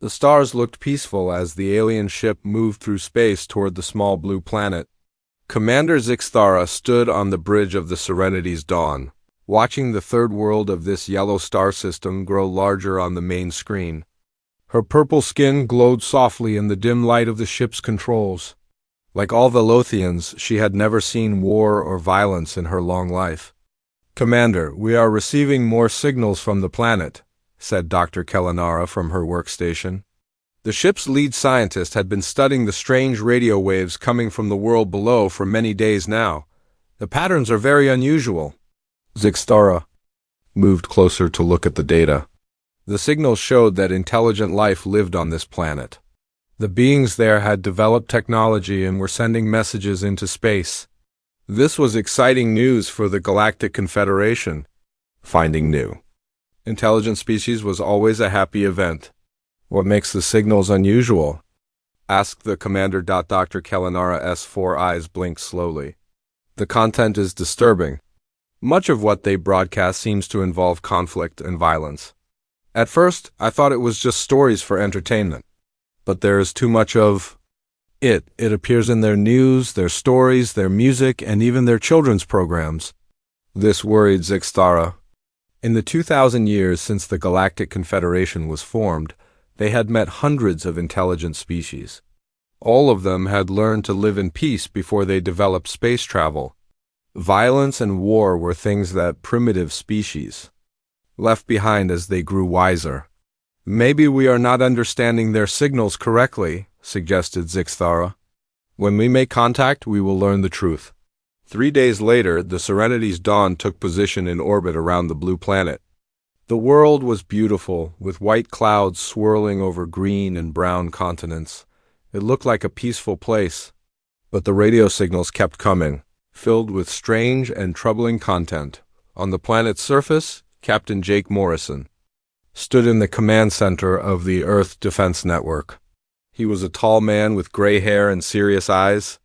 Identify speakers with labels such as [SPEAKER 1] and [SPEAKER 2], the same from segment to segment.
[SPEAKER 1] The stars looked peaceful as the alien ship moved through space toward the small blue planet. Commander Zixthara stood on the bridge of the Serenity's dawn, watching the third world of this yellow star system grow larger on the main screen. Her purple skin glowed softly in the dim light of the ship's controls. Like all Velothians, she had never seen war or violence in her long life. "Commander, we are receiving more signals from the planet," said Dr. Kellanara from her workstation. The ship's lead scientist had been studying the strange radio waves coming from the world below for many days now. "The patterns are very unusual." Zixthara moved closer to look at the data. The signals showed that intelligent life lived on this planet. The beings there had developed technology and were sending messages into space. This was exciting news for the Galactic Confederation. Finding new intelligent species was always a happy event. "What makes the signals unusual?" asked the commander. Dr. Kellanara's four eyes blinked slowly. "The content is disturbing. Much of what they broadcast seems to involve conflict and violence. At first, I thought it was just stories for entertainment. But there is too much of it. It appears in their news, their stories, their music, and even their children's programs." This worried Zixthara. In the 2,000 years since the Galactic Confederation was formed, they had met hundreds of intelligent species. All of them had learned to live in peace before they developed space travel. Violence and war were things that primitive species left behind as they grew wiser. "Maybe we are not understanding their signals correctly," suggested Zixthara. "When we make contact, we will learn the truth." 3 days later, the Serenity's dawn took position in orbit around the blue planet. The world was beautiful, with white clouds swirling over green and brown continents. It looked like a peaceful place. But the radio signals kept coming, filled with strange and troubling content. On the planet's surface, Captain Jake Morrison stood in the command center of the Earth Defense Network. He was a tall man with gray hair and serious eyes.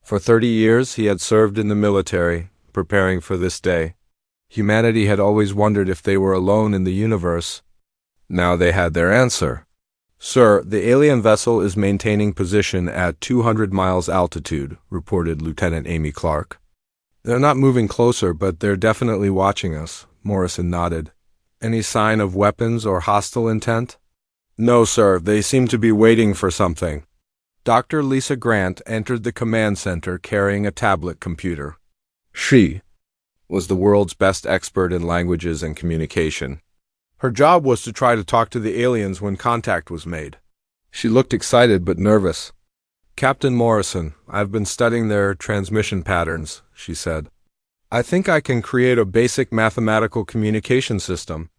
[SPEAKER 1] For 30 years, he had served in the military, preparing for this day. Humanity had always wondered if they were alone in the universe. Now they had their answer. "Sir, the alien vessel is maintaining position at 200 miles altitude," reported Lieutenant Amy Clark. "They're not moving closer, but they're definitely watching us," Morrison nodded. "Any sign of weapons or hostile intent?" "No, sir. They seem to be waiting for something." Dr. Lisa Grant entered the command center carrying a tablet computer. She was the world's best expert in languages and communication. Her job was to try to talk to the aliens when contact was made. She looked excited but nervous. "Captain Morrison, I've been studying their transmission patterns," she said. "I think I can create a basic mathematical communication system.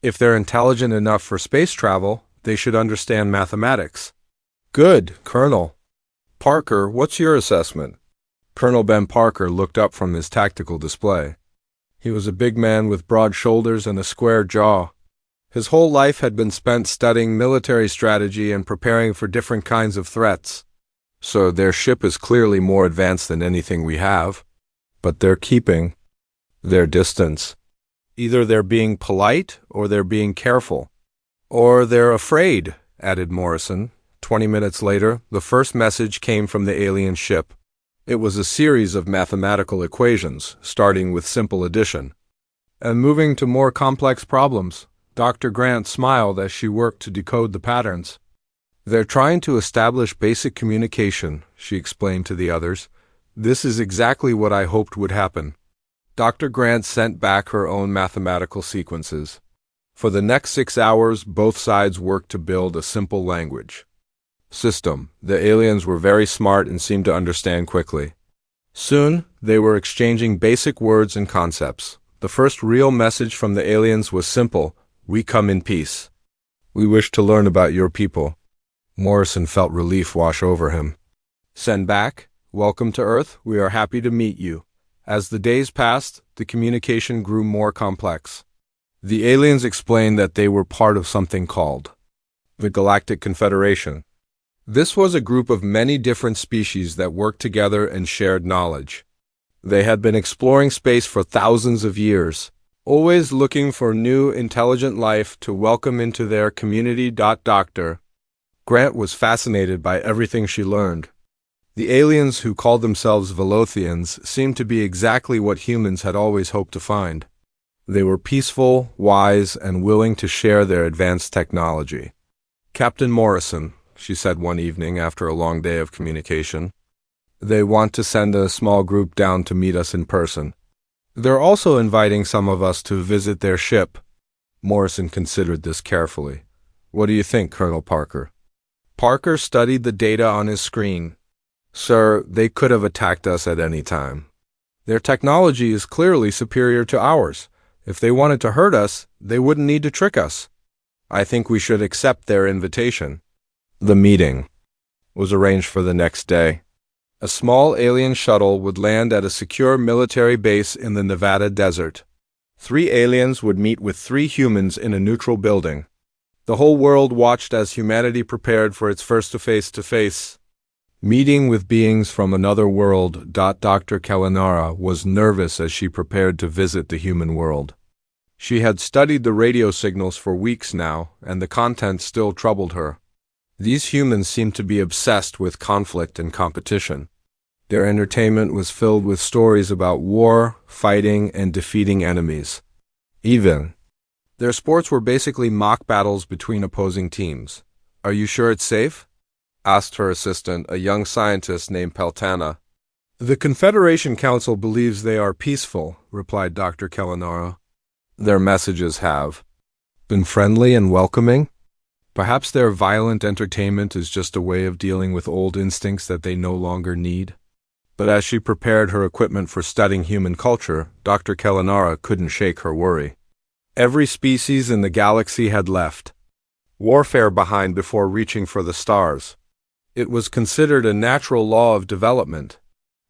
[SPEAKER 1] If they're intelligent enough for space travel, they should understand mathematics." "Good, Colonel. Parker, what's your assessment?" Colonel Ben Parker looked up from his tactical display. He was a big man with broad shoulders and a square jaw. His whole life had been spent studying military strategy and preparing for different kinds of threats. "So their ship is clearly more advanced than anything we have. But they're keeping their distance. Either they're being polite, or they're being careful. Or they're afraid," added Morrison. 20 minutes later, the first message came from the alien ship. It was a series of mathematical equations, starting with simple addition and moving to more complex problems. Dr. Grant smiled as she worked to decode the patterns. "They're trying to establish basic communication," she explained to the others. "This is exactly what I hoped would happen." Dr. Grant sent back her own mathematical sequences. For the next 6 hours, both sides worked to build a simple language system. The aliens were very smart and seemed to understand quickly. Soon, they were exchanging basic words and concepts. The first real message from the aliens was simple: "We come in peace. We wish to learn about your people." Morrison felt relief wash over him. "Send back, welcome to Earth, we are happy to meet you." As the days passed, the communication grew more complex. The aliens explained that they were part of something called the Galactic Confederation. This was a group of many different species that worked together and shared knowledge. They had been exploring space for thousands of years, always looking for new intelligent life to welcome into their community. Dr. Grant was fascinated by everything she learned. The aliens who called themselves Velothians seemed to be exactly what humans had always hoped to find. They were peaceful, wise, and willing to share their advanced technology. "Captain Morrison," she said one evening after a long day of communication, "they want to send a small group down to meet us in person. They're also inviting some of us to visit their ship." Morrison considered this carefully. "What do you think, Colonel Parker?" Parker studied the data on his screen. "Sir, they could have attacked us at any time. Their technology is clearly superior to ours. If they wanted to hurt us, they wouldn't need to trick us. I think we should accept their invitation." The meeting was arranged for the next day. A small alien shuttle would land at a secure military base in the Nevada desert. 3 aliens would meet with 3 humans in a neutral building. The whole world watched as humanity prepared for its first face-to-face meeting with beings from another world. Dr. Kalanara was nervous as she prepared to visit the human world. She had studied the radio signals for weeks now, and the content still troubled her. These humans seemed to be obsessed with conflict and competition. Their entertainment was filled with stories about war, fighting, and defeating enemies. Their sports were basically mock battles between opposing teams. "Are you sure it's safe?" asked her assistant, a young scientist named Peltana. "The Confederation Council believes they are peaceful," replied Dr. Kalanara. "Their messages have been friendly and welcoming. Perhaps their violent entertainment is just a way of dealing with old instincts that they no longer need." But as she prepared her equipment for studying human culture, Dr. Kalanara couldn't shake her worry. Every species in the galaxy had left warfare behind before reaching for the stars. It was considered a natural law of development.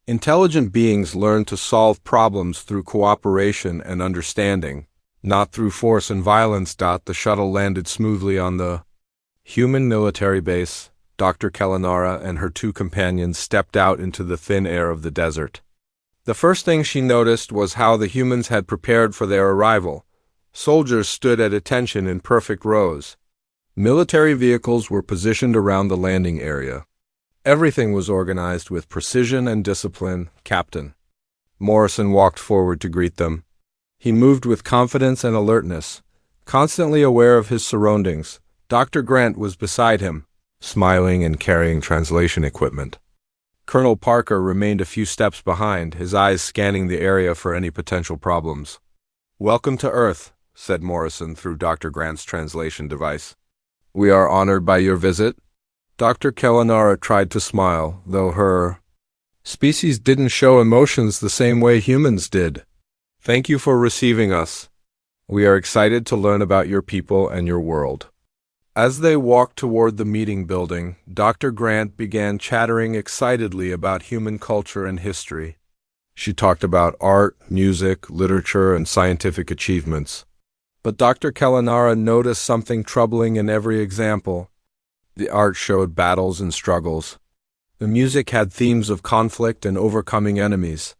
[SPEAKER 1] Intelligent beings learned to solve problems through cooperation and understanding, not through force and violence. The shuttle landed smoothly on the human military base. Dr. Kalanara and her 2 companions stepped out into the thin air of the desert. The first thing she noticed was how the humans had prepared for their arrival. Soldiers stood at attention in perfect rows. Military vehicles were positioned around the landing area. Everything was organized with precision and discipline. "Captain." Morrison walked forward to greet them. He moved with confidence and alertness, constantly aware of his surroundings. Dr. Grant was beside him, smiling and carrying translation equipment. Colonel Parker remained a few steps behind, his eyes scanning the area for any potential problems. "Welcome to Earth," said Morrison through Dr. Grant's translation device. "We are honored by your visit." Dr. Kalanara tried to smile, though her species didn't show emotions the same way humans did. "Thank you for receiving us. We are excited to learn about your people and your world." As they walked toward the meeting building, Dr. Grant began chattering excitedly about human culture and history. She talked about art, music, literature, and scientific achievements. But Dr. Kalanara noticed something troubling in every example. The art showed battles and struggles. The music had themes of conflict and overcoming enemies.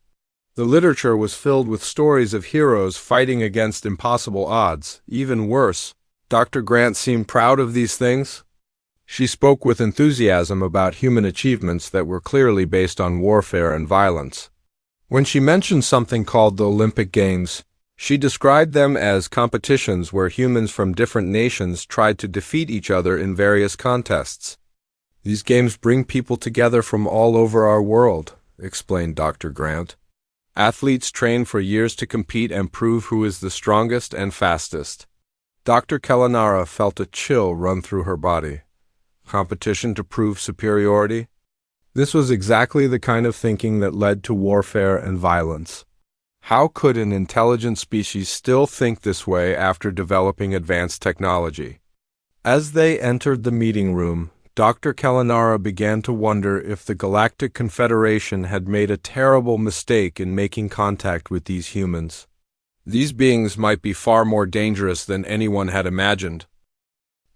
[SPEAKER 1] The literature was filled with stories of heroes fighting against impossible odds. Even worse, Dr. Grant seemed proud of these things. She spoke with enthusiasm about human achievements that were clearly based on warfare and violence. When she mentioned something called the Olympic Games, she described them as competitions where humans from different nations tried to defeat each other in various contests. "These games bring people together from all over our world," explained Dr. Grant. "Athletes train for years to compete and prove who is the strongest and fastest." Dr. Kalanara felt a chill run through her body. Competition to prove superiority? This was exactly the kind of thinking that led to warfare and violence. How could an intelligent species still think this way after developing advanced technology? As they entered the meeting room, Dr. Kalanara began to wonder if the Galactic Confederation had made a terrible mistake in making contact with these humans. These beings might be far more dangerous than anyone had imagined.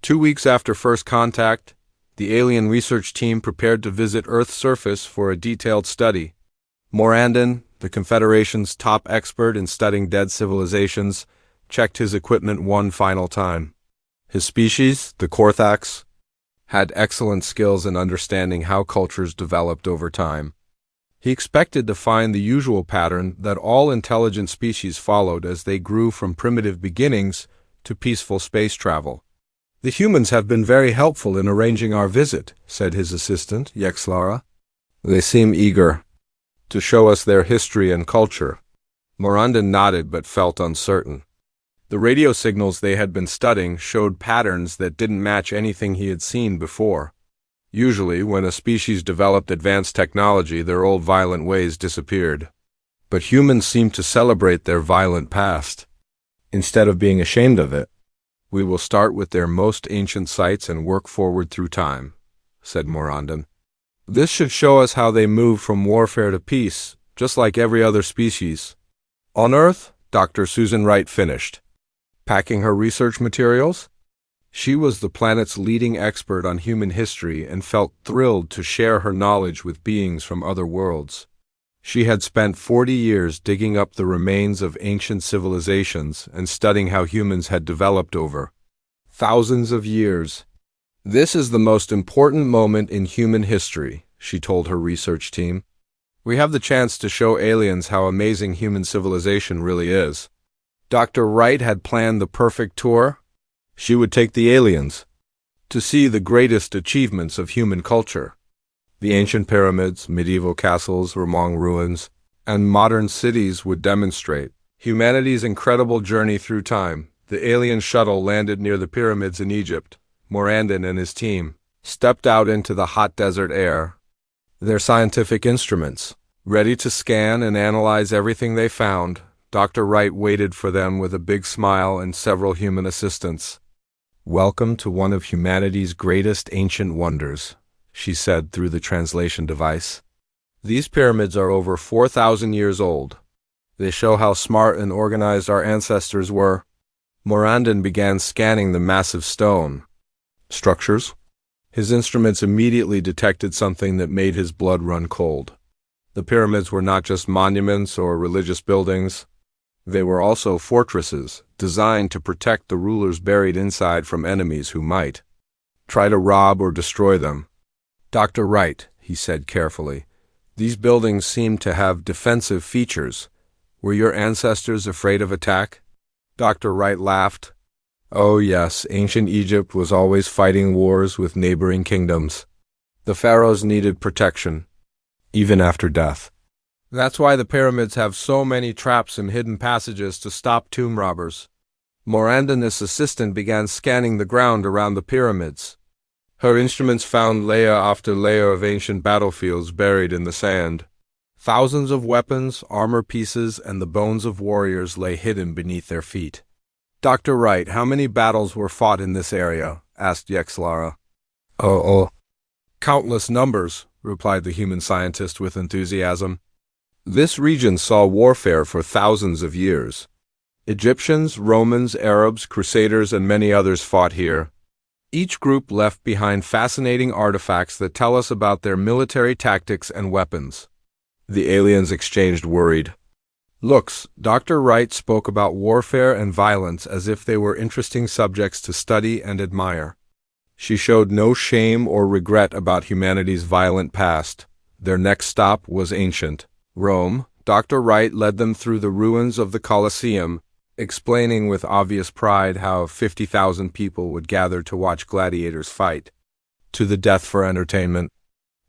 [SPEAKER 1] 2 weeks after first contact, the alien research team prepared to visit Earth's surface for a detailed study. Morandon, the Confederation's top expert in studying dead civilizations, checked his equipment one final time. His species, the Korthax, had excellent skills in understanding how cultures developed over time. He expected to find the usual pattern that all intelligent species followed as they grew from primitive beginnings to peaceful space travel. "The humans have been very helpful in arranging our visit," said his assistant, Yexlara. "They seem eager to show us their history and culture." Morandon nodded but felt uncertain. The radio signals they had been studying showed patterns that didn't match anything he had seen before. Usually, when a species developed advanced technology, their old violent ways disappeared. But humans seemed to celebrate their violent past, instead of being ashamed of it. "We will start with their most ancient sites and work forward through time," said Morandon. "This should show us how they moved from warfare to peace, just like every other species." On Earth, Dr. Susan Wright finished packing her research materials. She was the planet's leading expert on human history and felt thrilled to share her knowledge with beings from other worlds. She had spent 40 years digging up the remains of ancient civilizations and studying how humans had developed over thousands of years. "This is the most important moment in human history," she told her research team. "We have the chance to show aliens how amazing human civilization really is." Dr. Wright had planned the perfect tour. She would take the aliens to see the greatest achievements of human culture. The ancient pyramids, medieval castles, Ramong ruins, and modern cities would demonstrate humanity's incredible journey through time. The alien shuttle landed near the pyramids in Egypt. Morandon and his team stepped out into the hot desert air, their scientific instruments ready to scan and analyze everything they found. Dr. Wright waited for them with a big smile and several human assistants. "Welcome to one of humanity's greatest ancient wonders," she said through the translation device. "These pyramids are over 4,000 years old. They show how smart and organized our ancestors were." Morandon began scanning the massive stone structures. His instruments immediately detected something that made his blood run cold. The pyramids were not just monuments or religious buildings. They were also fortresses, designed to protect the rulers buried inside from enemies who might try to rob or destroy them. "Dr. Wright," he said carefully, "these buildings seem to have defensive features. Were your ancestors afraid of attack?" Dr. Wright laughed. "Oh yes, ancient Egypt was always fighting wars with neighboring kingdoms. The pharaohs needed protection, even after death. That's why the pyramids have so many traps and hidden passages to stop tomb robbers." Morandon's assistant began scanning the ground around the pyramids. Her instruments found layer after layer of ancient battlefields buried in the sand. Thousands of weapons, armor pieces, and the bones of warriors lay hidden beneath their feet. "Dr. Wright, how many battles were fought in this area?" asked Yexlara. Oh, countless numbers," replied the human scientist with enthusiasm. "This region saw warfare for thousands of years. Egyptians, Romans, Arabs, Crusaders, and many others fought here. Each group left behind fascinating artifacts that tell us about their military tactics and weapons." The aliens exchanged worried looks. Dr. Wright spoke about warfare and violence as if they were interesting subjects to study and admire. She showed no shame or regret about humanity's violent past. Their next stop was ancient Rome. Dr. Wright led them through the ruins of the Colosseum, explaining with obvious pride how 50,000 people would gather to watch gladiators fight to the death for entertainment.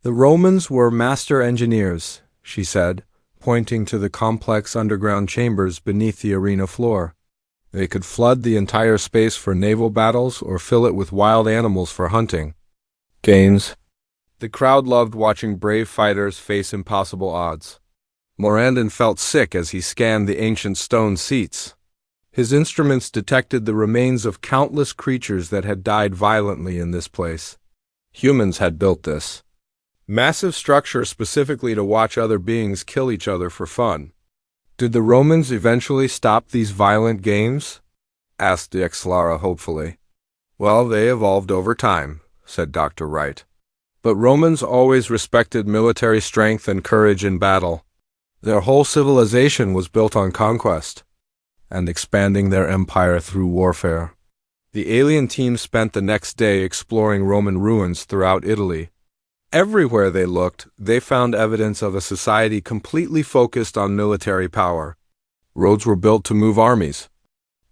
[SPEAKER 1] "The Romans were master engineers," she said, pointing to the complex underground chambers beneath the arena floor. "They could flood the entire space for naval battles or fill it with wild animals for hunting. Gains." The crowd loved watching brave fighters face impossible odds. Morandon felt sick as he scanned the ancient stone seats. His instruments detected the remains of countless creatures that had died violently in this place. Humans had built this massive structure specifically to watch other beings kill each other for fun. "Did the Romans eventually stop these violent games?" asked Yexlara hopefully. "Well, they evolved over time," said Dr. Wright. "But Romans always respected military strength and courage in battle. Their whole civilization was built on conquest and expanding their empire through warfare. The alien team spent the next day exploring Roman ruins throughout Italy. Everywhere they looked, they found evidence of a society completely focused on military power. Roads were built to move armies.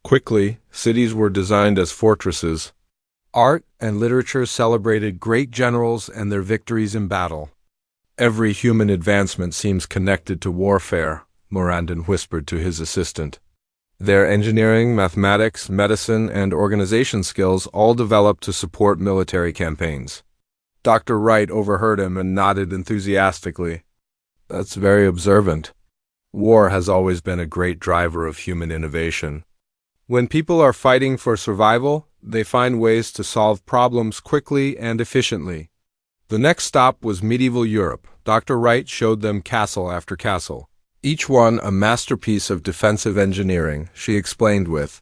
[SPEAKER 1] Quickly, cities were designed as fortresses. Art and literature celebrated great generals and their victories in battle. Every human advancement seems connected to warfare, Morandon whispered to his assistant. Their engineering, mathematics, medicine, and organization skills all developed to support military campaigns. Dr. Wright overheard him and nodded enthusiastically. That's very observant. War has always been a great driver of human innovation. When people are fighting for survival, they find ways to solve problems quickly and efficiently. The next stop was medieval Europe. Dr. Wright showed them castle after castle, each one a masterpiece of defensive engineering, she explained with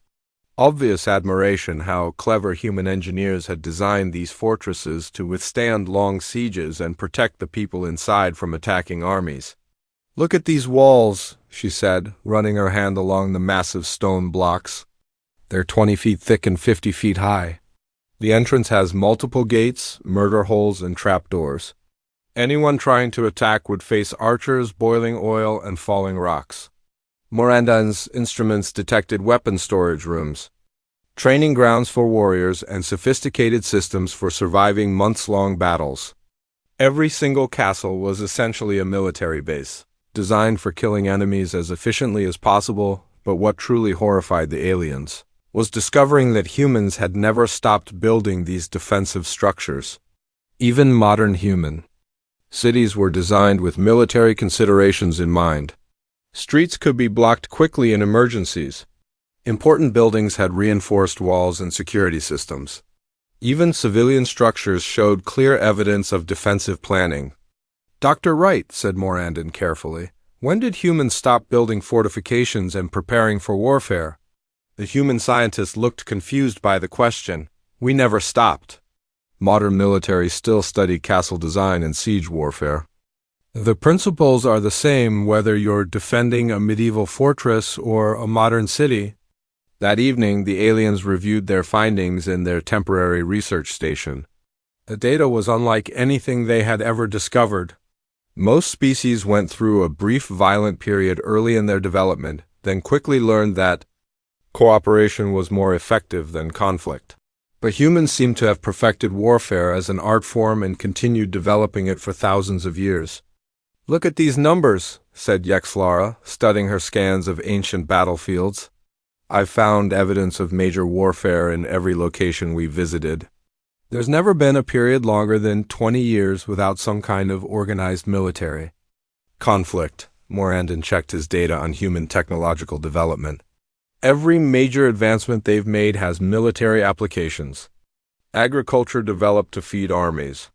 [SPEAKER 1] obvious admiration how clever human engineers had designed these fortresses to withstand long sieges and protect the people inside from attacking armies. Look at these walls, she said, running her hand along the massive stone blocks. They're 20 feet thick and 50 feet high. The entrance has multiple gates, murder holes, and trapdoors. Anyone trying to attack would face archers, boiling oil, and falling rocks. Morandon's instruments detected weapon storage rooms, training grounds for warriors, and sophisticated systems for surviving months-long battles. Every single castle was essentially a military base, designed for killing enemies as efficiently as possible, but what truly horrified the aliens was discovering that humans had never stopped building these defensive structures. Even modern human cities were designed with military considerations in mind. Streets could be blocked quickly in emergencies. Important buildings had reinforced walls and security systems. Even civilian structures showed clear evidence of defensive planning. Dr. Wright, said Morandon carefully, when did humans stop building fortifications and preparing for warfare? The human scientist looked confused by the question. We never stopped. Modern military still study castle design and siege warfare. The principles are the same whether you're defending a medieval fortress or a modern city. That evening, the aliens reviewed their findings in their temporary research station. The data was unlike anything they had ever discovered. Most species went through a brief violent period early in their development, then quickly learned that cooperation was more effective than conflict. But humans seem to have perfected warfare as an art form and continued developing it for thousands of years. Look at these numbers, said Yexlara, studying her scans of ancient battlefields. I've found evidence of major warfare in every location we visited. There's never been a period longer than 20 years without some kind of organized military conflict. Morandon checked his data on human technological development. Every major advancement they've made has military applications. Agriculture developed to feed armies.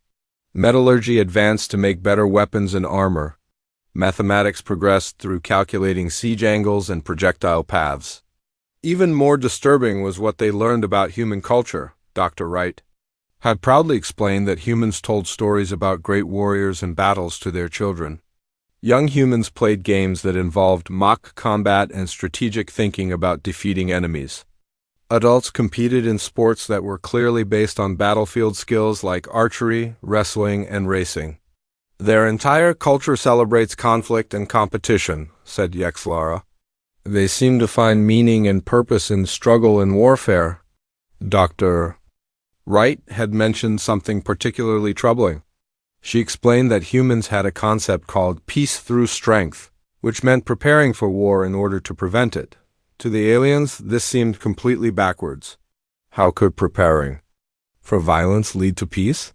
[SPEAKER 1] Metallurgy advanced to make better weapons and armor. Mathematics progressed through calculating siege angles and projectile paths. Even more disturbing was what they learned about human culture, Dr. Wright had proudly explained that humans told stories about great warriors and battles to their children. Young humans played games that involved mock combat and strategic thinking about defeating enemies. Adults competed in sports that were clearly based on battlefield skills like archery, wrestling, and racing. Their entire culture celebrates conflict and competition, said Yexlara. They seem to find meaning and purpose in struggle and warfare. Dr. Wright had mentioned something particularly troubling. She explained that humans had a concept called peace through strength, which meant preparing for war in order to prevent it. To the aliens, this seemed completely backwards. How could preparing for violence lead to peace?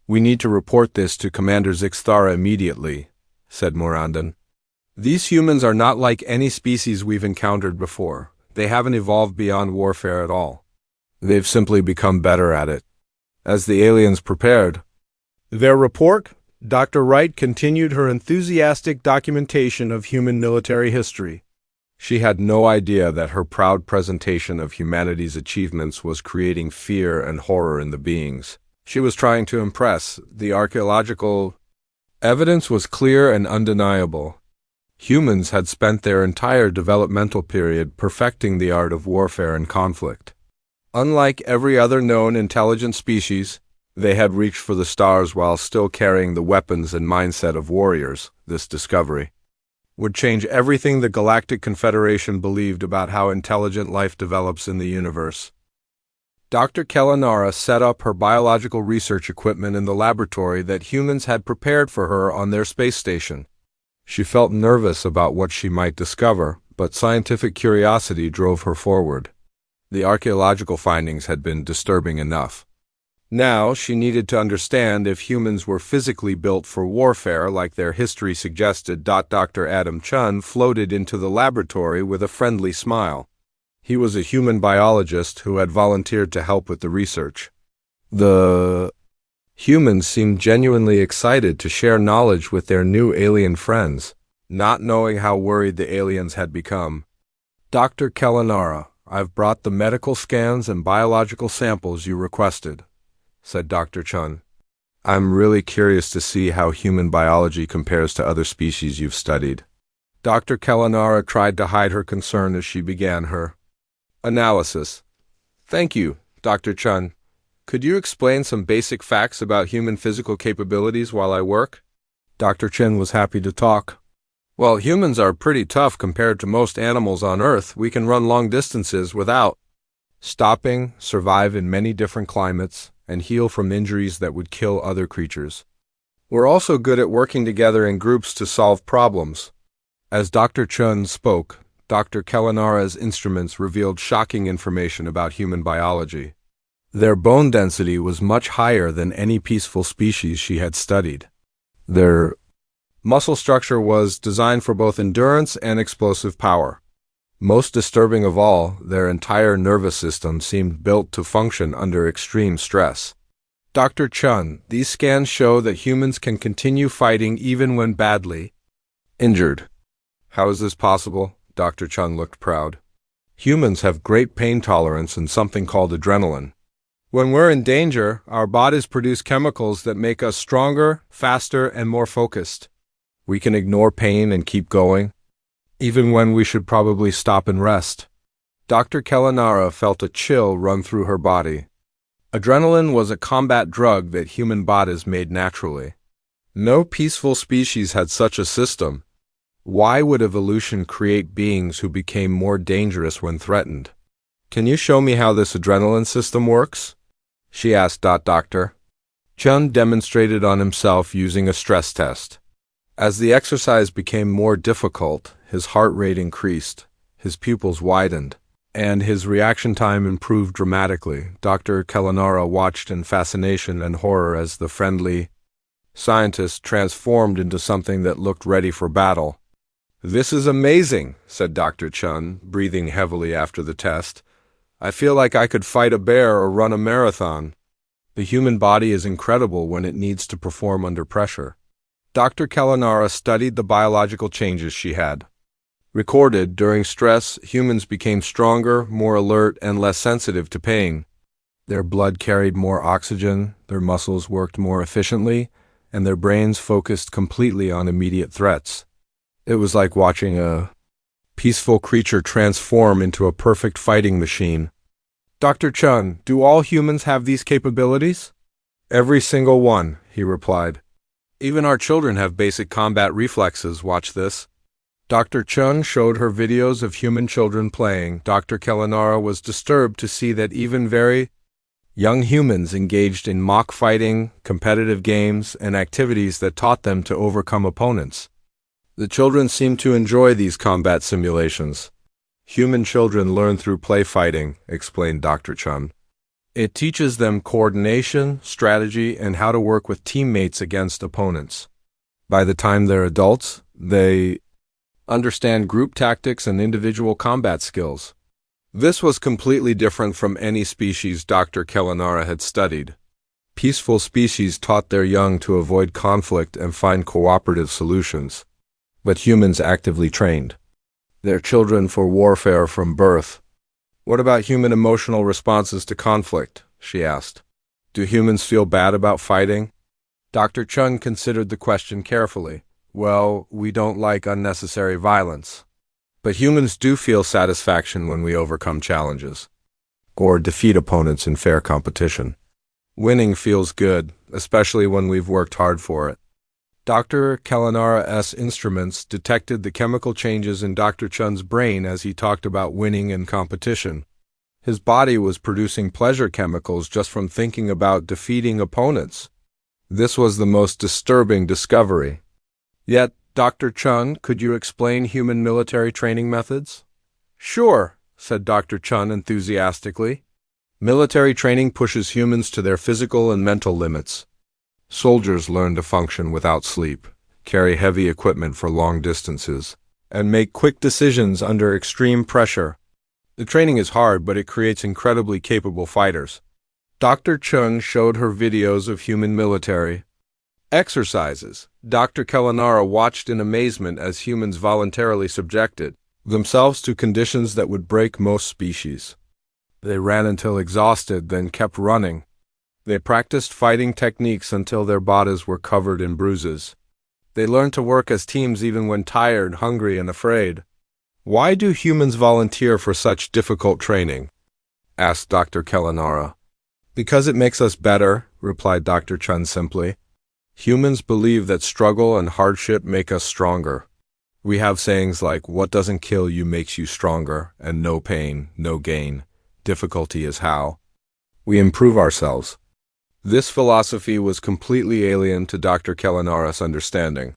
[SPEAKER 1] We need to report this to Commander Zixthara immediately, said Morandon. These humans are not like any species we've encountered before. They haven't evolved beyond warfare at all. They've simply become better at it. As the aliens prepared their report, Dr. Wright continued her enthusiastic documentation of human military history. She had no idea that her proud presentation of humanity's achievements was creating fear and horror in the beings she was trying to impress. The archaeological evidence was clear and undeniable. Humans had spent their entire developmental period perfecting the art of warfare and conflict. Unlike every other known intelligent species, they had reached for the stars while still carrying the weapons and mindset of warriors. This discovery would change everything the Galactic Confederation believed about how intelligent life develops in the universe. Dr. Kellanara set up her biological research equipment in the laboratory that humans had prepared for her on their space station. She felt nervous about what she might discover, but scientific curiosity drove her forward. The archaeological findings had been disturbing enough. Now she needed to understand if humans were physically built for warfare like their history suggested. Dr. Adam Chun floated into the laboratory with a friendly smile. He was a human biologist who had volunteered to help with the research. The humans seemed genuinely excited to share knowledge with their new alien friends, not knowing how worried the aliens had become. Dr. Kellanara, I've brought the medical scans and biological samples you requested, said Dr. Chun. I'm really curious to see how human biology compares to other species you've studied. Dr. Kellanara tried to hide her concern as she began her analysis. Thank you, Dr. Chun. Could you explain some basic facts about human physical capabilities while I work? Dr. Chun was happy to talk. Well, humans are pretty tough compared to most animals on Earth. We can run long distances without stopping, survive in many different climates, and heal from injuries that would kill other creatures. We're also good at working together in groups to solve problems. As Dr. Chun spoke, Dr. Kellanara's instruments revealed shocking information about human biology. Their bone density was much higher than any peaceful species she had studied. Their muscle structure was designed for both endurance and explosive power. Most disturbing of all, their entire nervous system seemed built to function under extreme stress. Dr. Chun, these scans show that humans can continue fighting even when badly injured. How is this possible? Dr. Chun looked proud. Humans have great pain tolerance and something called adrenaline. When we're in danger, our bodies produce chemicals that make us stronger, faster, and more focused. We can ignore pain and keep going, even when we should probably stop and rest. Dr. Kellanara felt a chill run through her body. Adrenaline was a combat drug that human bodies made naturally. No peaceful species had such a system. Why would evolution create beings who became more dangerous when threatened? Can you show me how this adrenaline system works? She asked. Dr. Chun demonstrated on himself using a stress test. As the exercise became more difficult, his heart rate increased, his pupils widened, and his reaction time improved dramatically. Dr. Kellanara watched in fascination and horror as the friendly scientist transformed into something that looked ready for battle. This is amazing, said Dr. Chun, breathing heavily after the test. I feel like I could fight a bear or run a marathon. The human body is incredible when it needs to perform under pressure. Dr. Kellanara studied the biological changes she had recorded. During stress, humans became stronger, more alert, and less sensitive to pain. Their blood carried more oxygen, their muscles worked more efficiently, and their brains focused completely on immediate threats. It was like watching a peaceful creature transform into a perfect fighting machine. Dr. Chun, do all humans have these capabilities? Every single one, he replied. Even our children have basic combat reflexes. Watch this. Dr. Chun showed her videos of human children playing. Dr. Kellanara was disturbed to see that even very young humans engaged in mock fighting, competitive games, and activities that taught them to overcome opponents. The children seemed to enjoy these combat simulations. Human children learn through play fighting, explained Dr. Chun. It teaches them coordination, strategy, and how to work with teammates against opponents. By the time they're adults, they understand group tactics and individual combat skills. This was completely different from any species Dr. Kellanara had studied. Peaceful species taught their young to avoid conflict and find cooperative solutions. But humans actively trained their children for warfare from birth. What about human emotional responses to conflict? She asked. Do humans feel bad about fighting? Dr. Chun considered the question carefully. Well, we don't like unnecessary violence. But humans do feel satisfaction when we overcome challenges. or defeat opponents in fair competition. Winning feels good, especially when we've worked hard for it. Dr. Kalanara's instruments detected the chemical changes in Dr. Chun's brain as he talked about winning in competition. His body was producing pleasure chemicals just from thinking about defeating opponents. This was the most disturbing discovery. Yet, Dr. Chun, could you explain human military training methods? Sure, said Dr. Chun enthusiastically. Military training pushes humans to their physical and mental limits. Soldiers learn to function without sleep, carry heavy equipment for long distances, and make quick decisions under extreme pressure. The training is hard, but it creates incredibly capable fighters. Dr. Chung showed her videos of human military exercises. Dr. Kalanara watched in amazement as humans voluntarily subjected themselves to conditions that would break most species. They ran until exhausted, then kept running. They practiced fighting techniques until their bodies were covered in bruises. They learned to work as teams even when tired, hungry, and afraid. Why do humans volunteer for such difficult training? Asked Dr. Kalanara. Because it makes us better, replied Dr. Chun simply. Humans believe that struggle and hardship make us stronger. We have sayings like, "What doesn't kill you makes you stronger," and "No pain, no gain. Difficulty is how." We improve ourselves. This philosophy was completely alien to Dr. Kalanara's understanding.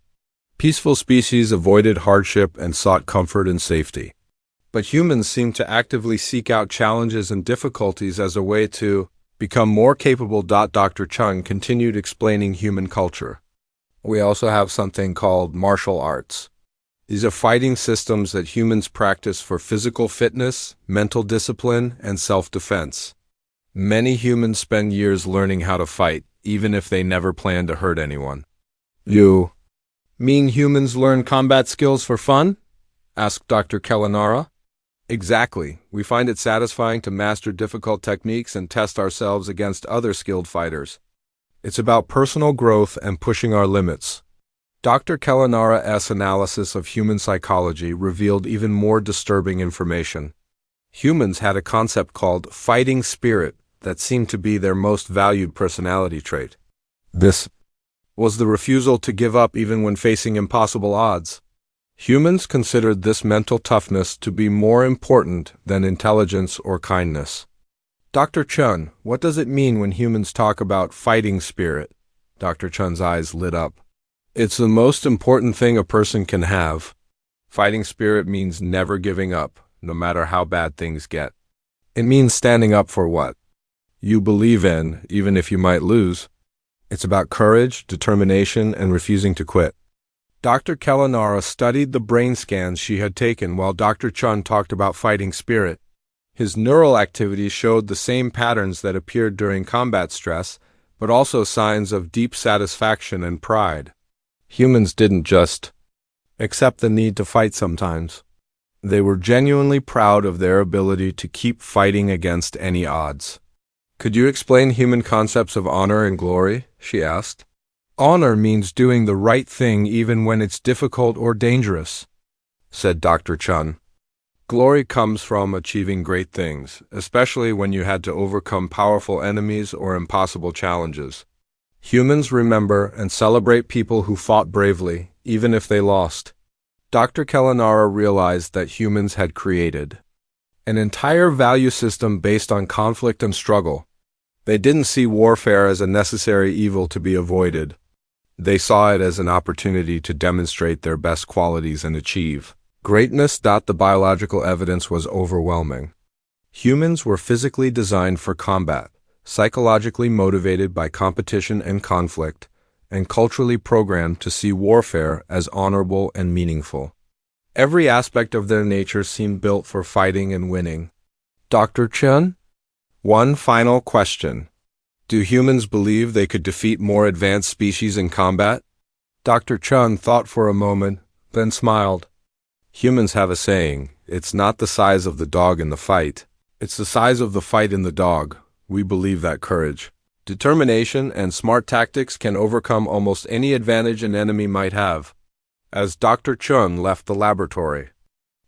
[SPEAKER 1] Peaceful species avoided hardship and sought comfort and safety. But humans seem to actively seek out challenges and difficulties as a way to become more capable. Dr. Chung continued explaining human culture. We also have something called martial arts. These are fighting systems that humans practice for physical fitness, mental discipline, and self-defense. Many humans spend years learning how to fight, even if they never plan to hurt anyone. You mean humans learn combat skills for fun? Asked Dr. Kalanara. Exactly. We find it satisfying to master difficult techniques and test ourselves against other skilled fighters. It's about personal growth and pushing our limits. Dr. Kalanara's analysis of human psychology revealed even more disturbing information. Humans had a concept called fighting spirit that seemed to be their most valued personality trait. This was the refusal to give up even when facing impossible odds. Humans considered this mental toughness to be more important than intelligence or kindness. Dr. Chun, what does it mean when humans talk about fighting spirit? Dr. Chun's eyes lit up. It's the most important thing a person can have. Fighting spirit means never giving up, no matter how bad things get. It means standing up for what you believe in, even if you might lose. It's about courage, determination, and refusing to quit. Dr. Kalanara studied the brain scans she had taken while Dr. Chun talked about fighting spirit. His neural activity showed the same patterns that appeared during combat stress, but also signs of deep satisfaction and pride. Humans didn't just accept the need to fight sometimes. They were genuinely proud of their ability to keep fighting against any odds. Could you explain human concepts of honor and glory? She asked. Honor means doing the right thing even when it's difficult or dangerous, said Dr. Chun. Glory comes from achieving great things, especially when you had to overcome powerful enemies or impossible challenges. Humans remember and celebrate people who fought bravely, even if they lost. Dr. Kalanara realized that humans had created an entire value system based on conflict and struggle. They didn't see warfare as a necessary evil to be avoided. They saw it as an opportunity to demonstrate their best qualities and achieve greatness. The biological evidence was overwhelming. Humans were physically designed for combat, psychologically motivated by competition and conflict, and culturally programmed to see warfare as honorable and meaningful. Every aspect of their nature seemed built for fighting and winning. Dr. Chun? One final question. Do humans believe they could defeat more advanced species in combat? Dr. Chun thought for a moment, then smiled. Humans have a saying, it's not the size of the dog in the fight, it's the size of the fight in the dog. We believe that courage, determination, and smart tactics can overcome almost any advantage an enemy might have. As Dr. Chun left the laboratory,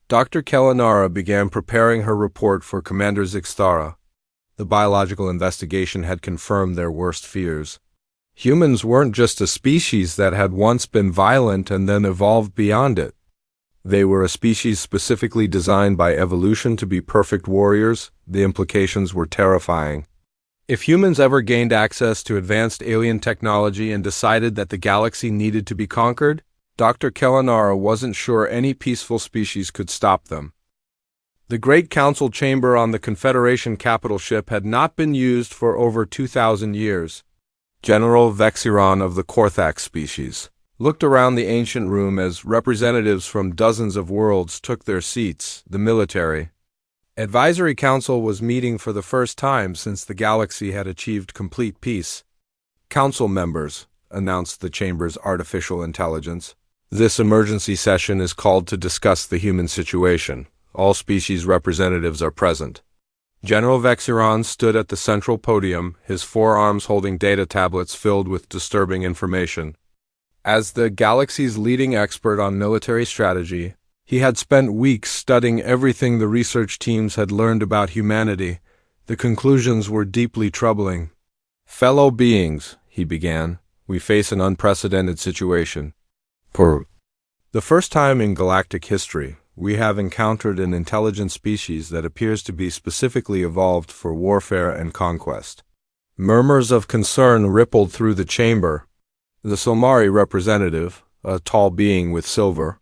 [SPEAKER 1] Dr. Kalanara began preparing her report for Commander Zixtara. The biological investigation had confirmed their worst fears. Humans weren't just a species that had once been violent and then evolved beyond it. They were a species specifically designed by evolution to be perfect warriors. The implications were terrifying. If humans ever gained access to advanced alien technology and decided that the galaxy needed to be conquered, Dr. Kellanara wasn't sure any peaceful species could stop them. The Great Council chamber on the Confederation capital ship had not been used for over 2,000 years. General Vexiron of the Korthax species looked around the ancient room as representatives from dozens of worlds took their seats. The military Advisory Council was meeting for the first time since the galaxy had achieved complete peace. Council members, announced the chamber's artificial intelligence. This emergency session is called to discuss the human situation. All species representatives are present. General Vexiron stood at the central podium, his forearms holding data tablets filled with disturbing information. As the galaxy's leading expert on military strategy, he had spent weeks studying everything the research teams had learned about humanity. The conclusions were deeply troubling. "Fellow beings," he began, "we face an unprecedented situation. For the first time in galactic history, we have encountered an intelligent species that appears to be specifically evolved for warfare and conquest." Murmurs of concern rippled through the chamber. The Solmari representative, a tall being with silver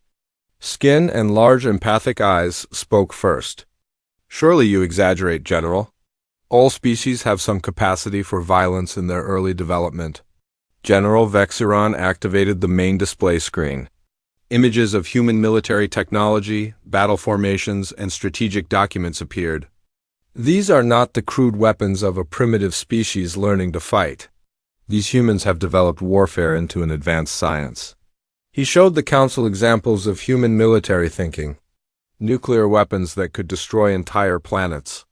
[SPEAKER 1] skin and large empathic eyes, spoke first. "Surely you exaggerate, General. All species have some capacity for violence in their early development." General Vexiron activated the main display screen. Images of human military technology, battle formations, and strategic documents appeared. These are not the crude weapons of a primitive species learning to fight. These humans have developed warfare into an advanced science. He showed the Council examples of human military thinking. Nuclear weapons that could destroy entire planets.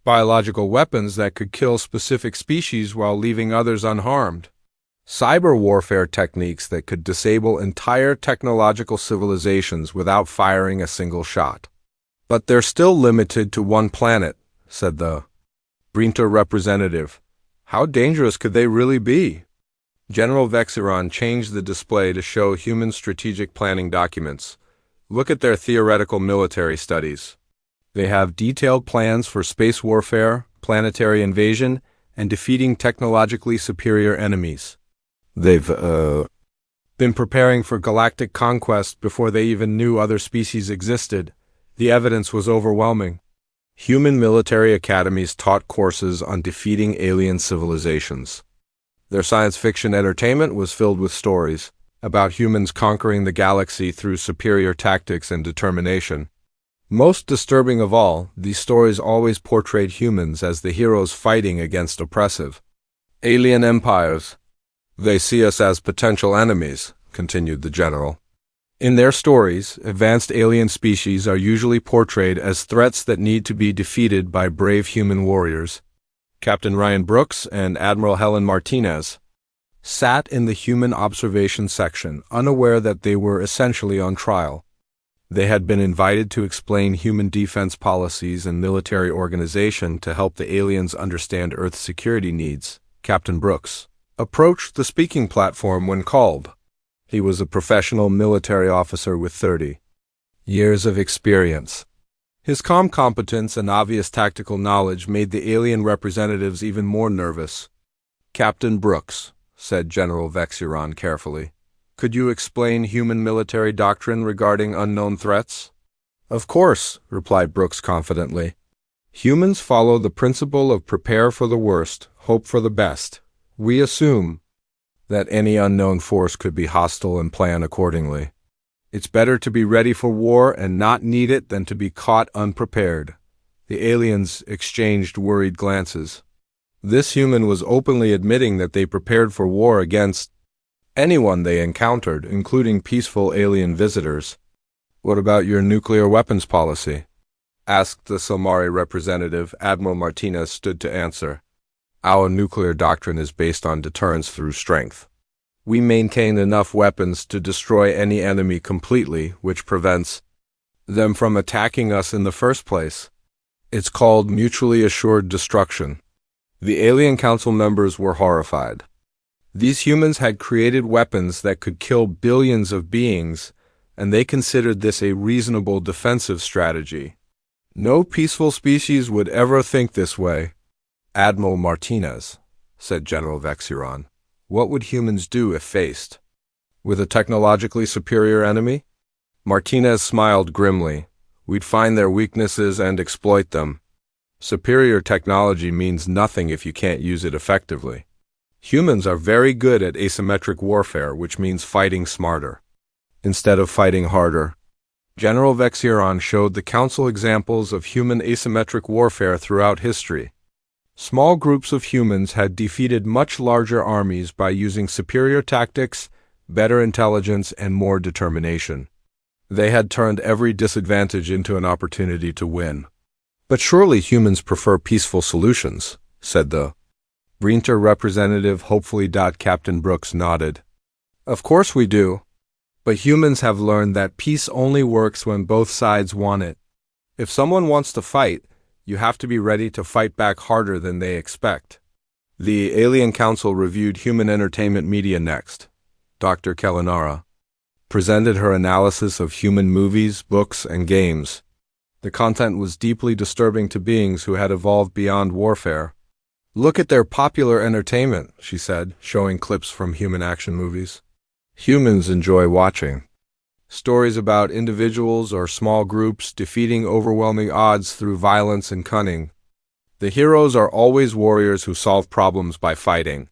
[SPEAKER 1] Biological weapons that could kill specific species while leaving others unharmed. Cyber warfare techniques that could disable entire technological civilizations without firing a single shot. "But they're still limited to one planet," said the Brinta representative. "How dangerous could they really be?" General Vexiron changed the display to show human strategic planning documents. "Look at their theoretical military studies. They have detailed plans for space warfare, planetary invasion, and defeating technologically superior enemies. They've been preparing for galactic conquest before they even knew other species existed." The evidence was overwhelming. Human military academies taught courses on defeating alien civilizations. Their science fiction entertainment was filled with stories about humans conquering the galaxy through superior tactics and determination. Most disturbing of all, these stories always portrayed humans as the heroes fighting against oppressive alien empires. "They see us as potential enemies," continued the general. "In their stories, advanced alien species are usually portrayed as threats that need to be defeated by brave human warriors." Captain Ryan Brooks and Admiral Helen Martinez sat in the human observation section, unaware that they were essentially on trial. They had been invited to explain human defense policies and military organization to help the aliens understand Earth's security needs. Captain Brooks approached the speaking platform when called. He was a professional military officer with 30 years of experience. His calm competence and obvious tactical knowledge made the alien representatives even more nervous. "Captain Brooks," said General Vexiron carefully, "could you explain human military doctrine regarding unknown threats?" "Of course," replied Brooks confidently. "Humans follow the principle of prepare for the worst, hope for the best. We assume that any unknown force could be hostile and plan accordingly. It's better to be ready for war and not need it than to be caught unprepared." The aliens exchanged worried glances. This human was openly admitting that they prepared for war against anyone they encountered, including peaceful alien visitors. "What about your nuclear weapons policy?" asked the Solmari representative. Admiral Martinez stood to answer. "Our nuclear doctrine is based on deterrence through strength. We maintain enough weapons to destroy any enemy completely, which prevents them from attacking us in the first place. It's called mutually assured destruction." The alien council members were horrified. These humans had created weapons that could kill billions of beings, and they considered this a reasonable defensive strategy. No peaceful species would ever think this way. Admiral Martinez, said General Vexiron, what would humans do if faced with a technologically superior enemy? Martinez smiled grimly. We'd find their weaknesses and exploit them. Superior technology means nothing if you can't use it effectively. Humans are very good at asymmetric warfare, which means fighting smarter instead of fighting harder. General Vexiron showed the Council examples of human asymmetric warfare throughout history. Small groups of humans had defeated much larger armies by using superior tactics, better intelligence, and more determination. They had turned every disadvantage into an opportunity to win. But surely humans prefer peaceful solutions, said the Reinter representative hopefully. Captain Brooks nodded. Of course we do. But humans have learned that peace only works when both sides want it. If someone wants to fight, you have to be ready to fight back harder than they expect. The Alien Council reviewed human entertainment media next. Dr. Kellanara presented her analysis of human movies, books, and games. The content was deeply disturbing to beings who had evolved beyond warfare. Look at their popular entertainment, she said, showing clips from human action movies. Humans enjoy watching stories about individuals or small groups defeating overwhelming odds through violence and cunning. The heroes are always warriors who solve problems by fighting.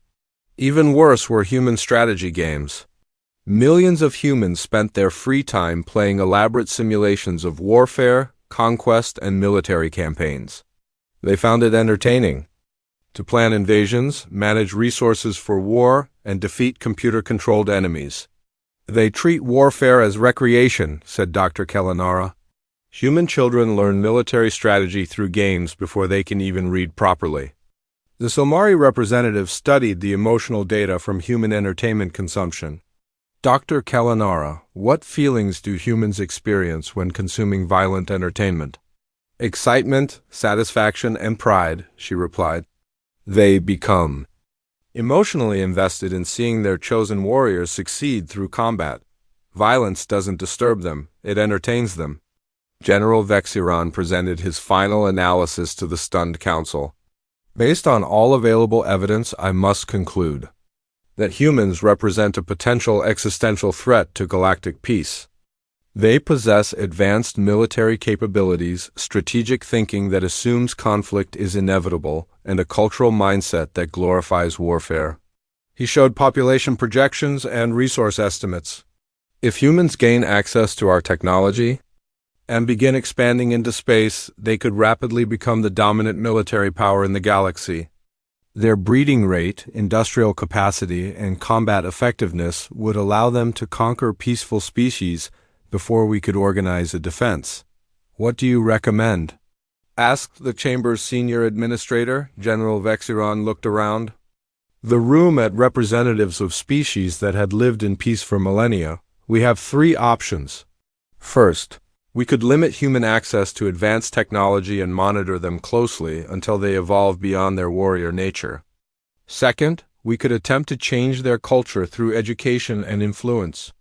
[SPEAKER 1] Even worse were human strategy games. Millions of humans spent their free time playing elaborate simulations of warfare, conquest, and military campaigns. They found it entertaining to plan invasions, manage resources for war, and defeat computer-controlled enemies. They treat warfare as recreation, said Dr. Kellanara. Human children learn military strategy through games before they can even read properly. The Somari representative studied the emotional data from human entertainment consumption. Dr. Kellanara, what feelings do humans experience when consuming violent entertainment? Excitement, satisfaction, and pride, she replied. They become emotionally invested in seeing their chosen warriors succeed through combat. Violence doesn't disturb them, it entertains them. General Vexiron presented his final analysis to the stunned council. Based on all available evidence, I must conclude that humans represent a potential existential threat to galactic peace. They possess advanced military capabilities, strategic thinking that assumes conflict is inevitable, and a cultural mindset that glorifies warfare. He showed population projections and resource estimates. If humans gain access to our technology and begin expanding into space, they could rapidly become the dominant military power in the galaxy. Their breeding rate, industrial capacity, and combat effectiveness would allow them to conquer peaceful species before we could organize a defense. What do you recommend? Asked the Chamber's senior administrator. General Vexiron looked around the room at representatives of species that had lived in peace for millennia. We have three options. First, we could limit human access to advanced technology and monitor them closely until they evolve beyond their warrior nature. Second, we could attempt to change their culture through education and influence.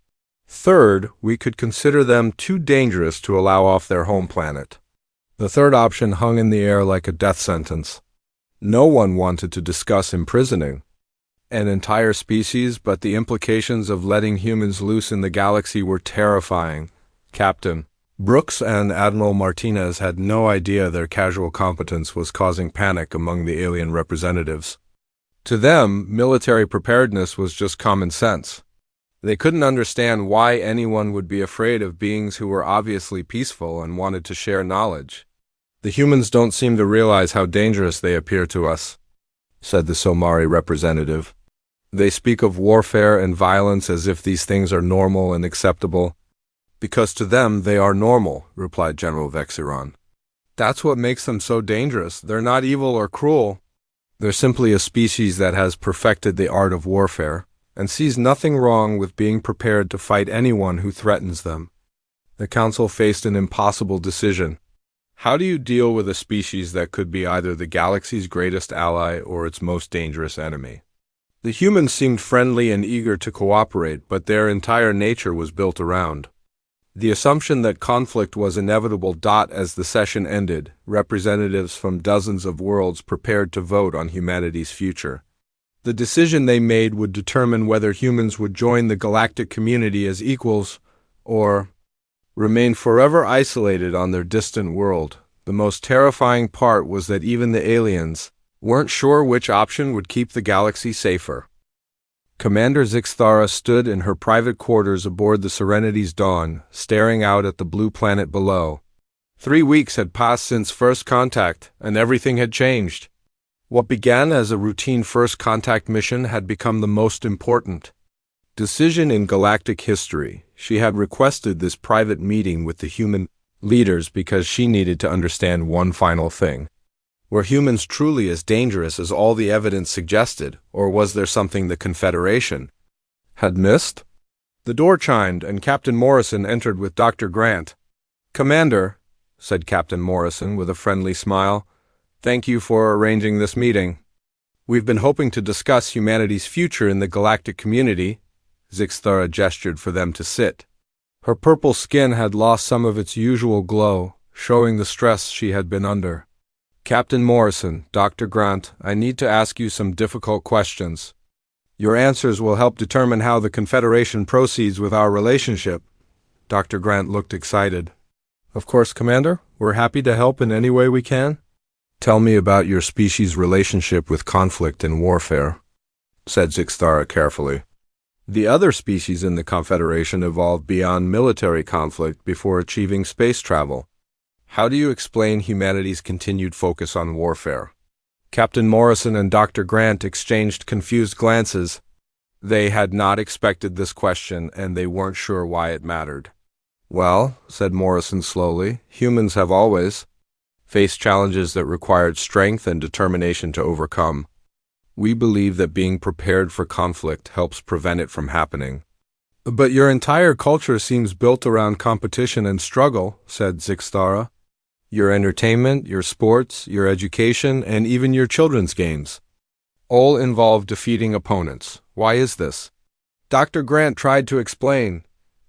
[SPEAKER 1] Third, we could consider them too dangerous to allow off their home planet. The third option hung in the air like a death sentence. No one wanted to discuss imprisoning an entire species, but the implications of letting humans loose in the galaxy were terrifying. Captain Brooks and Admiral Martinez had no idea their casual competence was causing panic among the alien representatives. To them, military preparedness was just common sense. They couldn't understand why anyone would be afraid of beings who were obviously peaceful and wanted to share knowledge. The humans don't seem to realize how dangerous they appear to us, said the Somari representative. They speak of warfare and violence as if these things are normal and acceptable. Because to them, they are normal, replied General Vexiron. That's what makes them so dangerous. They're not evil or cruel. They're simply a species that has perfected the art of warfare and sees nothing wrong with being prepared to fight anyone who threatens them. The council faced an impossible decision. How do you deal with a species that could be either the galaxy's greatest ally or its most dangerous enemy? The humans seemed friendly and eager to cooperate, but their entire nature was built around the assumption that conflict was inevitable. As the session ended, representatives from dozens of worlds prepared to vote on humanity's future. The decision they made would determine whether humans would join the galactic community as equals or remain forever isolated on their distant world. The most terrifying part was that even the aliens weren't sure which option would keep the galaxy safer. Commander Zixthara stood in her private quarters aboard the Serenity's Dawn, staring out at the blue planet below. 3 weeks had passed since first contact, and everything had changed. What began as a routine first contact mission had become the most important decision in galactic history. She had requested this private meeting with the human leaders because she needed to understand one final thing. Were humans truly as dangerous as all the evidence suggested, or was there something the Confederation had missed? The door chimed, and Captain Morrison entered with Dr. Grant. "Commander," said Captain Morrison with a friendly smile, "thank you for arranging this meeting. We've been hoping to discuss humanity's future in the galactic community." Zixthara gestured for them to sit. Her purple skin had lost some of its usual glow, showing the stress she had been under. "Captain Morrison, Dr. Grant, I need to ask you some difficult questions. Your answers will help determine how the Confederation proceeds with our relationship." Dr. Grant looked excited. "Of course, Commander. We're happy to help in any way we can." "Tell me about your species' relationship with conflict and warfare," said Zixthara carefully. "The other species in the Confederation evolved beyond military conflict before achieving space travel. How do you explain humanity's continued focus on warfare?" Captain Morrison and Dr. Grant exchanged confused glances. They had not expected this question, and they weren't sure why it mattered. "Well," said Morrison slowly, "humans have always faced challenges that required strength and determination to overcome. We believe that being prepared for conflict helps prevent it from happening." "But your entire culture seems built around competition and struggle," said Zixthara. "Your entertainment, your sports, your education, and even your children's games all involve defeating opponents. Why is this?" Dr. Grant tried to explain.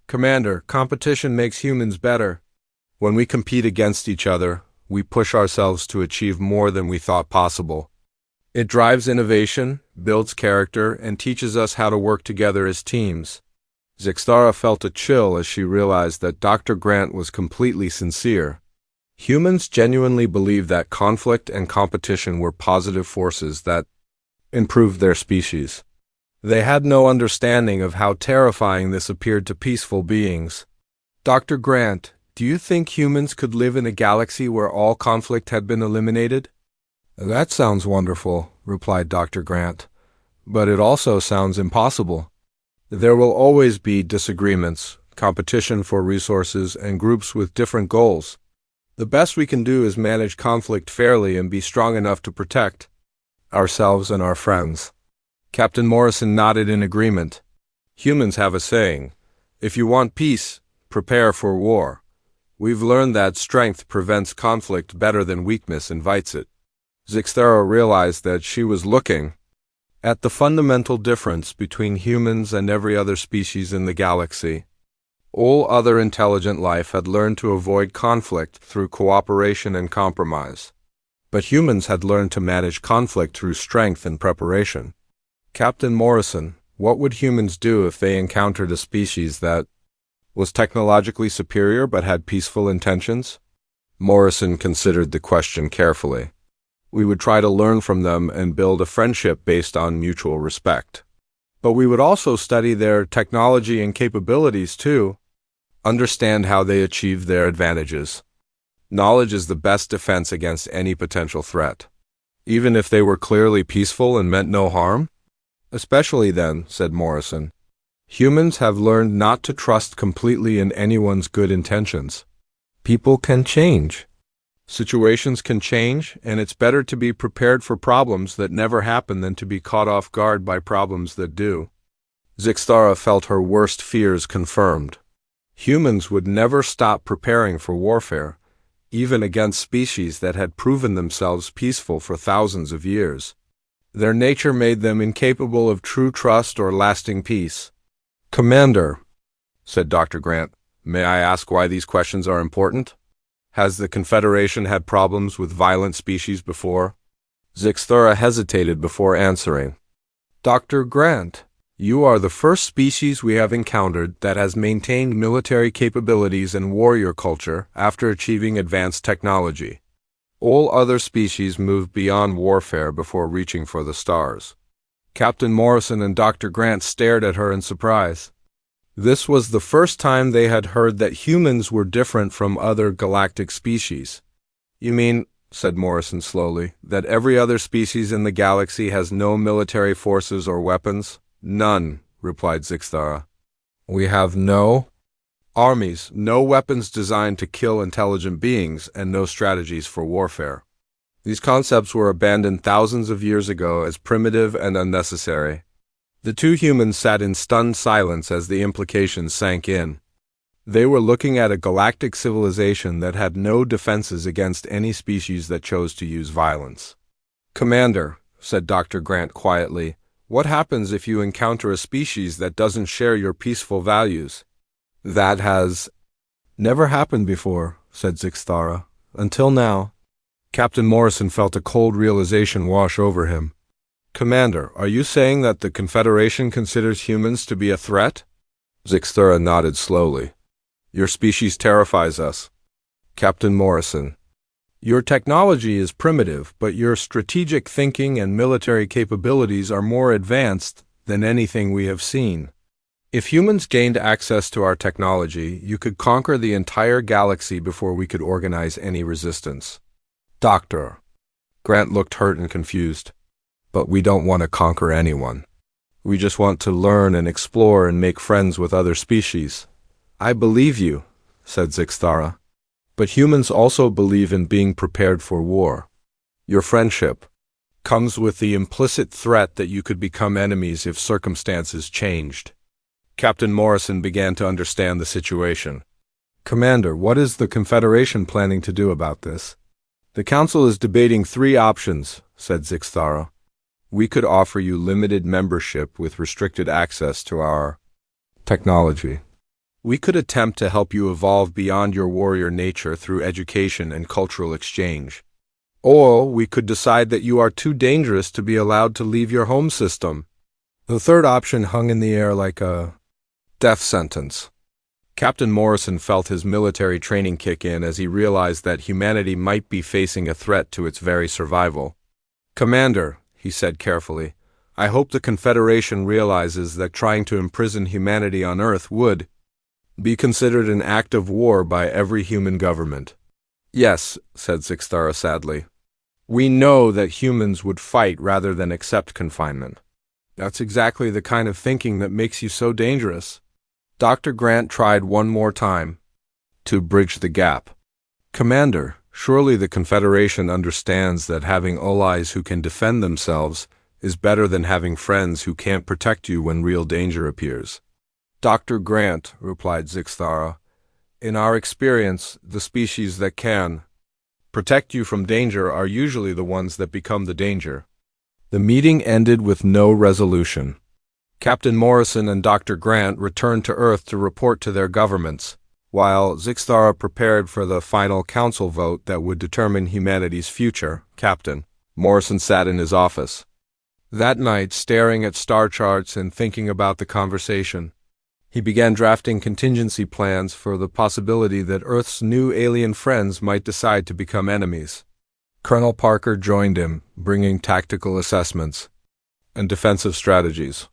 [SPEAKER 1] "Commander, competition makes humans better. When we compete against each other, we push ourselves to achieve more than we thought possible. It drives innovation, builds character, and teaches us how to work together as teams." Zixthara felt a chill as she realized that Dr. Grant was completely sincere. Humans genuinely believed that conflict and competition were positive forces that improved their species. They had no understanding of how terrifying this appeared to peaceful beings. "Dr. Grant, do you think humans could live in a galaxy where all conflict had been eliminated?" "That sounds wonderful," replied Dr. Grant, "but it also sounds impossible. There will always be disagreements, competition for resources, and groups with different goals. The best we can do is manage conflict fairly and be strong enough to protect ourselves and our friends." Captain Morrison nodded in agreement. "Humans have a saying, 'If you want peace, prepare for war.' We've learned that strength prevents conflict better than weakness invites it." Zixthara realized that she was looking at the fundamental difference between humans and every other species in the galaxy. All other intelligent life had learned to avoid conflict through cooperation and compromise. But humans had learned to manage conflict through strength and preparation. "Captain Morrison, what would humans do if they encountered a species that was technologically superior but had peaceful intentions?" Morrison considered the question carefully. "We would try to learn from them and build a friendship based on mutual respect. But we would also study their technology and capabilities too. Understand how they achieve their advantages. Knowledge is the best defense against any potential threat. Even if they were clearly peaceful and meant no harm?" "Especially then," said Morrison. "Humans have learned not to trust completely in anyone's good intentions. People can change. Situations can change, and it's better to be prepared for problems that never happen than to be caught off guard by problems that do." Zixthara felt her worst fears confirmed. Humans would never stop preparing for warfare, even against species that had proven themselves peaceful for thousands of years. Their nature made them incapable of true trust or lasting peace. "Commander," said Dr. Grant, "may I ask why these questions are important? Has the Confederation had problems with violent species before?" Zixthara hesitated before answering. "Dr. Grant, you are the first species we have encountered that has maintained military capabilities and warrior culture after achieving advanced technology. All other species moved beyond warfare before reaching for the stars." Captain Morrison and Dr. Grant stared at her in surprise. This was the first time they had heard that humans were different from other galactic species. "You mean," said Morrison slowly, "that every other species in the galaxy has no military forces or weapons?" "None," replied Zixthara. "We have no armies, no weapons designed to kill intelligent beings, and no strategies for warfare. These concepts were abandoned thousands of years ago as primitive and unnecessary." The two humans sat in stunned silence as the implications sank in. They were looking at a galactic civilization that had no defenses against any species that chose to use violence. "Commander," said Dr. Grant quietly, "what happens if you encounter a species that doesn't share your peaceful values?" "That has never happened before," said Zixthara. "Until now." Captain Morrison felt a cold realization wash over him. "Commander, are you saying that the Confederation considers humans to be a threat?" Zixthara nodded slowly. "Your species terrifies us." Captain Morrison: "Your technology is primitive, but your strategic thinking and military capabilities are more advanced than anything we have seen. If humans gained access to our technology, you could conquer the entire galaxy before we could organize any resistance." "Doctor." Grant looked hurt and confused. "But we don't want to conquer anyone. We just want to learn and explore and make friends with other species." "I believe you," said Zixthara. "But humans also believe in being prepared for war. Your friendship comes with the implicit threat that you could become enemies if circumstances changed." Captain Morrison began to understand the situation. "Commander, what is the Confederation planning to do about this?" "The Council is debating 3 options," said Zixthara. "We could offer you limited membership with restricted access to our technology. We could attempt to help you evolve beyond your warrior nature through education and cultural exchange. Or we could decide that you are too dangerous to be allowed to leave your home system." The third option hung in the air like a death sentence. Captain Morrison felt his military training kick in as he realized that humanity might be facing a threat to its very survival. "Commander," he said carefully, "I hope the Confederation realizes that trying to imprison humanity on Earth would be considered an act of war by every human government." "Yes," said Zixthara sadly. "We know that humans would fight rather than accept confinement. That's exactly the kind of thinking that makes you so dangerous." Dr. Grant tried one more time to bridge the gap. "Commander, surely the Confederation understands that having allies who can defend themselves is better than having friends who can't protect you when real danger appears." "Dr. Grant," replied Zixthara, "in our experience, the species that can protect you from danger are usually the ones that become the danger." The meeting ended with no resolution. Captain Morrison and Dr. Grant returned to Earth to report to their governments, while Zixthara prepared for the final council vote that would determine humanity's future. Captain Morrison sat in his office that night, staring at star charts and thinking about the conversation. He began drafting contingency plans for the possibility that Earth's new alien friends might decide to become enemies. Colonel Parker joined him, bringing tactical assessments and defensive strategies.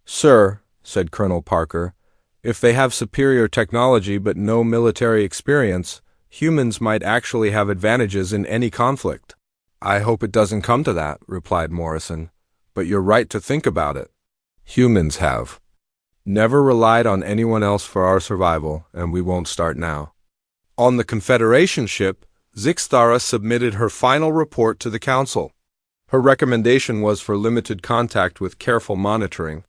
[SPEAKER 1] "Sir," said Colonel Parker, "if they have superior technology but no military experience, humans might actually have advantages in any conflict." "I hope it doesn't come to that," replied Morrison, "but you're right to think about it. Humans have never relied on anyone else for our survival, and we won't start now." On the Confederation ship, Zixthara submitted her final report to the Council. Her recommendation was for limited contact with careful monitoring.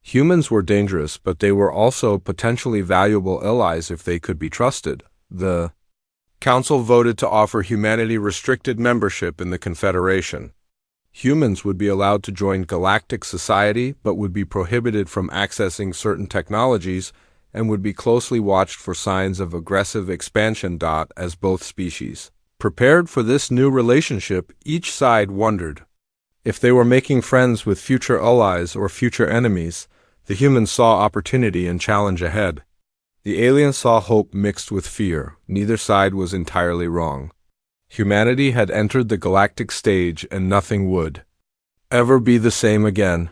[SPEAKER 1] Humans were dangerous, but they were also potentially valuable allies if they could be trusted. The Council voted to offer humanity restricted membership in the Confederation. Humans would be allowed to join galactic society but would be prohibited from accessing certain technologies and would be closely watched for signs of aggressive expansion. As both species prepared for this new relationship, each side wondered if they were making friends with future allies or future enemies. The humans saw opportunity and challenge ahead. The aliens saw hope mixed with fear. Neither side was entirely wrong. Humanity had entered the galactic stage and nothing would ever be the same again.